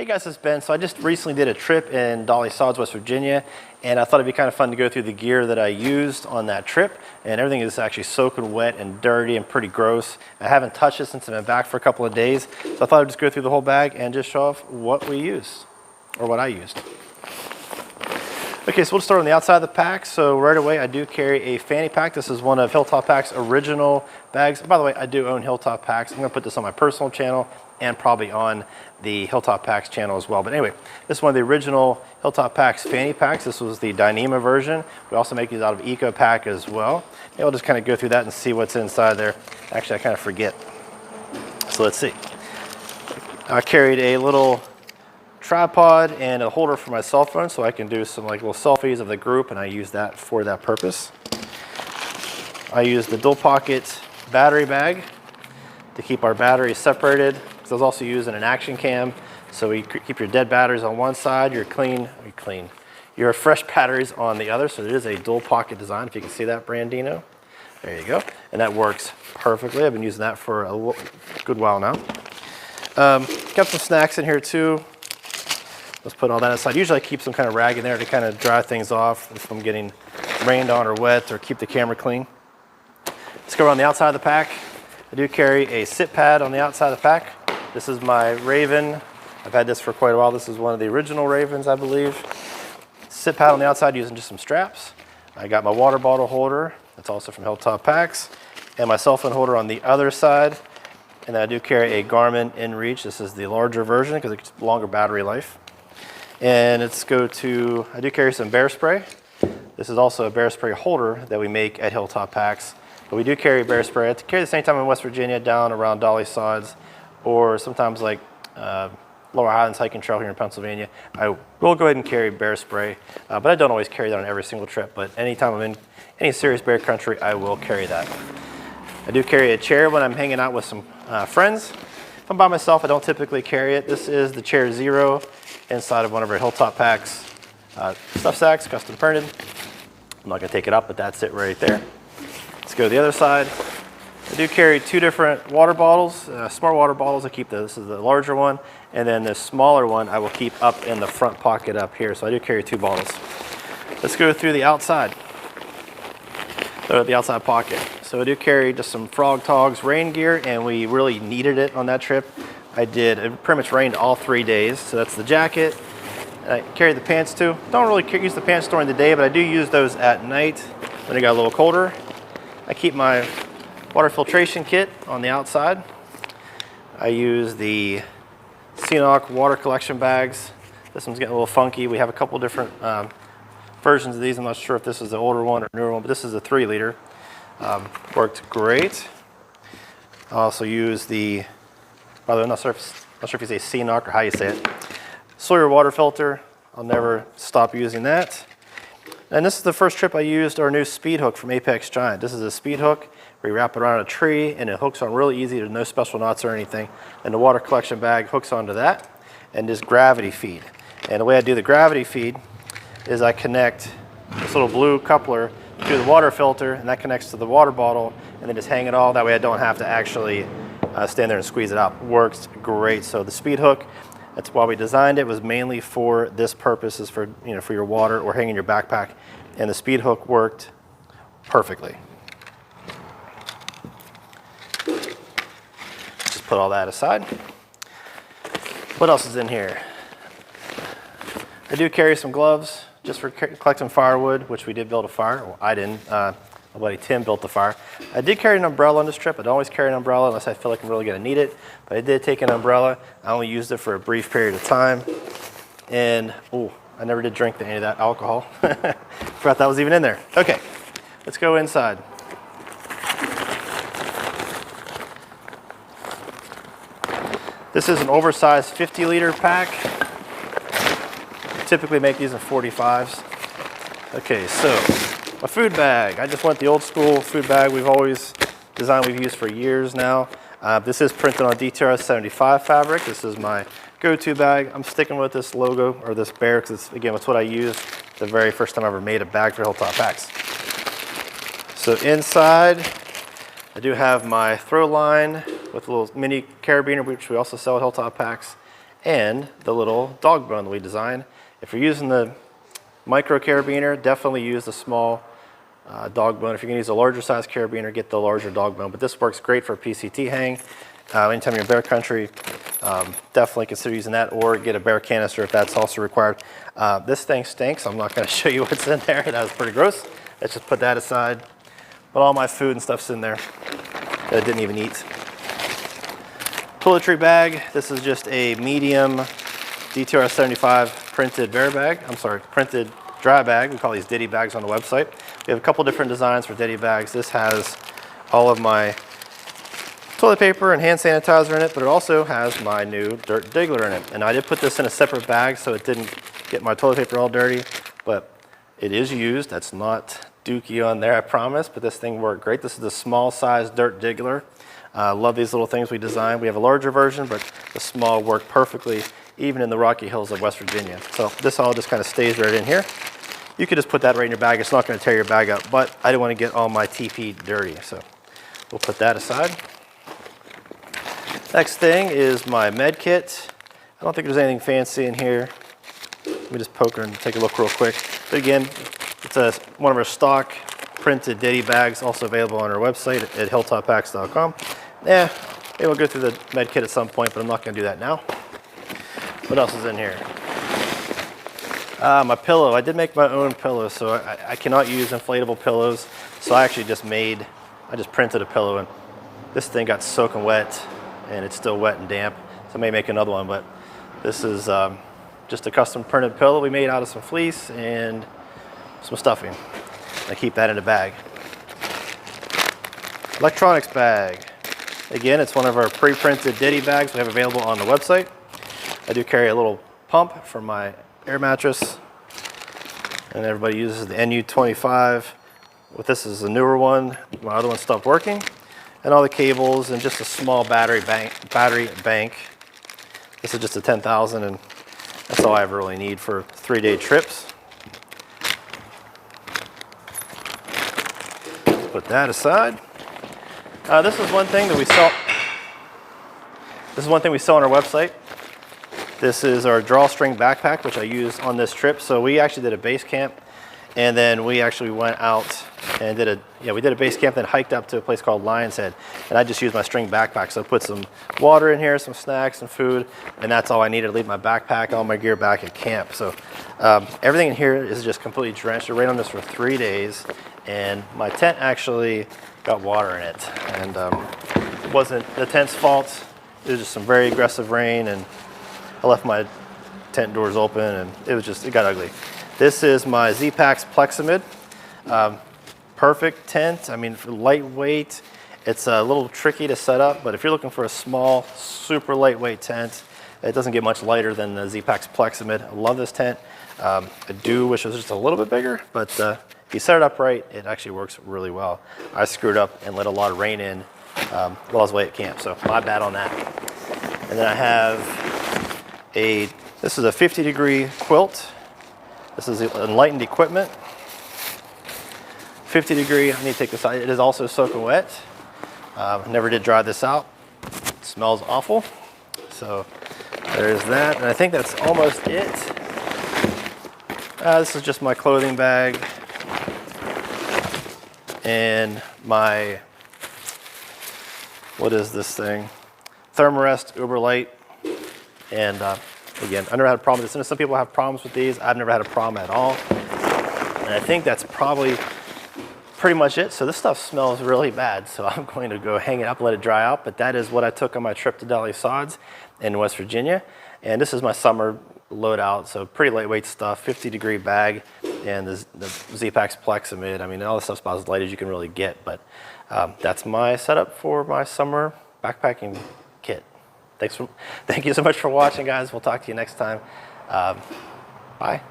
Hey guys, it's Ben. So I just recently did a trip in Dolly Sods, West Virginia, and I thought it'd be kind of fun to go through the gear that I used on that trip. And everything is actually soaking wet and dirty and pretty gross. I haven't touched it since I've been back for a couple of days. So I thought I'd just go through the whole bag and just show off what we used, or what I used. Okay, so we'll start on the outside of the pack. So right away, I do carry a fanny pack. This is one of Hilltop Pack's original bags. By the way, I do own Hilltop Packs. I'm gonna put this on my personal channel and probably on the Hilltop Packs channel as well. But anyway, this is one of the original Hilltop Packs fanny packs. This was the Dyneema version. We also make these out of Eco Pack as well. And I'll just kind of go through that and see what's inside there. Actually, I kind of forget. So let's see. I carried a little tripod and a holder for my cell phone so I can do some like little selfies of the group, and I use that for that purpose. I use the dual pocket battery bag to keep our batteries separated. So I was also using an action cam, so you keep your dead batteries on one side, your fresh batteries on the other. So it is a dual pocket design, if you can see that, Brandino. There you go, and that works perfectly. I've been using that for a good while now. Got some snacks in here too. Let's put all that aside. Usually I keep some kind of rag in there to kind of dry things off if I'm getting rained on or wet, or keep the camera clean. Let's go around the outside of the pack. I do carry a sit pad on the outside of the pack. This is my Raven. I've had this for quite a while. This is one of the original Ravens, I believe. Sit pad on the outside using just some straps. I got my water bottle holder. That's also from Hilltop Packs. And my cell phone holder on the other side. And then I do carry a Garmin InReach. This is the larger version because it's longer battery life. And let's go to, I do carry some bear spray. This is also a bear spray holder that we make at Hilltop Packs. But we do carry bear spray. I carry the same time in West Virginia, down around Dolly Sods, or sometimes like Lower Highlands Hiking Trail here in Pennsylvania. I will go ahead and carry bear spray, but I don't always carry that on every single trip. But anytime I'm in any serious bear country, I will carry that. I do carry a chair when I'm hanging out with some friends. If I'm by myself, I don't typically carry it. This is the Chair Zero inside of one of our Hilltop Packs stuff sacks, custom printed. I'm not gonna take it up, but that's it right there. Let's go to the other side. I do carry two different water bottles, smart water bottles. I keep this is the larger one, and then the smaller one I will keep up in the front pocket up here. So I do carry two bottles. Let's go through the outside. So the outside pocket. So I do carry just some Frog Togs rain gear, and we really needed it on that trip. It pretty much rained all 3 days. So that's the jacket. And I carry the pants too. Don't really use the pants during the day, but I do use those at night when it got a little colder. I keep my water filtration kit on the outside. I use the Ceanoc water collection bags. This one's getting a little funky. We have a couple different versions of these. I'm not sure if this is the older one or newer one, but this is a 3 liter. Worked great. I also use the, by the way, I'm not sure if you say Ceanoc or how you say it, Sawyer water filter. I'll never stop using that. And this is the first trip I used our new speed hook from Apex Giant. This is a speed hook where you wrap it around a tree and it hooks on really easy. There's no special knots or anything. And the water collection bag hooks onto that, and just gravity feed. And the way I do the gravity feed is I connect this little blue coupler to the water filter, and that connects to the water bottle, and then just hang it all. That way I don't have to actually stand there and squeeze it out. Works great. So the speed hook, that's why we designed it, was mainly for this purpose, is for, for your water or hanging your backpack. And the speed hook worked perfectly. Just put all that aside. What else is in here? I do carry some gloves just for collecting firewood, which we did build a fire. Well, I didn't. My buddy Tim built the fire. I did carry an umbrella on this trip. I don't always carry an umbrella unless I feel like I'm really going to need it. But I did take an umbrella. I only used it for a brief period of time. And, I never did drink any of that alcohol. Forgot that was even in there. Okay, let's go inside. This is an oversized 50 liter pack. I typically make these in 45s. Okay, so my food bag. I just went the old school food bag we've used for years now. This is printed on DTRS 75 fabric. This is my go-to bag. I'm sticking with this logo, or this bear, because again, it's what I used the very first time I ever made a bag for Hilltop Packs. So inside, I do have my throw line with a little mini carabiner, which we also sell at Hilltop Packs. and the little dog bone that we designed. If you're using the micro carabiner, definitely use the small dog bone. If you're going to use a larger size carabiner, get the larger dog bone. But this works great for a PCT hang. Anytime you're in bear country, definitely consider using that, or get a bear canister if that's also required. This thing stinks. I'm not going to show you what's in there. That was pretty gross. Let's just put that aside. But all my food and stuff's in there that I didn't even eat. Toiletry bag. This is just a medium DTR 75 printed bear bag. I'm sorry, printed dry bag. We call these ditty bags on the website. We have a couple different designs for ditty bags. This has all of my toilet paper and hand sanitizer in it, but it also has my new dirt diggler in it. And I did put this in a separate bag so it didn't get my toilet paper all dirty, but it is used. That's not dookie on there, I promise, but this thing worked great. This is the small size dirt diggler. Love these little things we designed. We have a larger version, but the small work perfectly, even in the Rocky Hills of West Virginia. So this all just kind of stays right in here. You could just put that right in your bag. It's not going to tear your bag up, but I didn't want to get all my TP dirty, so we'll put that aside. Next thing is my med kit. I don't think there's anything fancy in here. Let me just poke her and take a look real quick. But again, it's one of our stock printed ditty bags, also available on our website at hilltoppacks.com. Yeah, maybe we'll go through the med kit at some point, but I'm not going to do that now. What else is in here? My pillow. I did make my own pillow, so I cannot use inflatable pillows. So I actually just printed a pillow, and this thing got soaking wet, and it's still wet and damp. So I may make another one, but this is just a custom printed pillow we made out of some fleece and some stuffing. I keep that in a bag. Electronics bag. Again, it's one of our pre-printed ditty bags we have available on the website. I do carry a little pump for my air mattress, and everybody uses the NU25. With this is the newer one. My other one stopped working. And all the cables and just a small battery bank. This is just a 10,000, and that's all I ever really need for 3-day trips. Put that aside. This is one thing that we sell. This is one thing we sell on our website. This is our drawstring backpack, which I used on this trip. So we actually did a base camp, and then we actually went out and did a base camp, then hiked up to a place called Lion's Head, and I just used my string backpack. So I put some water in here, some snacks, some food, and that's all I needed to leave my backpack, all my gear back at camp. So everything in here is just completely drenched. I ran on this for 3 days, and my tent actually got water in it, and it wasn't the tent's fault. It was just some very aggressive rain, and I left my tent doors open, and it got ugly. This is my Z-Packs Plexamid. Perfect tent. I mean, for lightweight. It's a little tricky to set up, but if you're looking for a small, super lightweight tent, it doesn't get much lighter than the Z-Packs Plexamid. I love this tent. I do wish it was just a little bit bigger, but if you set it up right, it actually works really well. I screwed up and let a lot of rain in while I was away at camp, so my bad on that. And then I have this is a 50-degree quilt. This is Enlightened Equipment. 50 degree, I need to take this out. It is also soaking wet. Never did dry this out. It smells awful. So there's that. And I think that's almost it. This is just my clothing bag. And my, what is this thing? Thermarest Uberlight. And again, I never had a problem with this. And some people have problems with these. I've never had a problem at all. And I think that's probably pretty much it. So this stuff smells really bad, so I'm going to go hang it up, let it dry out. But that is what I took on my trip to Dolly Sods in West Virginia. And this is my summer loadout, so pretty lightweight stuff, 50-degree bag, and the Z-Packs Plexamid. I mean, all this stuff's about as light as you can really get, but that's my setup for my summer backpacking kit. Thank you so much for watching, guys. We'll talk to you next time. Bye.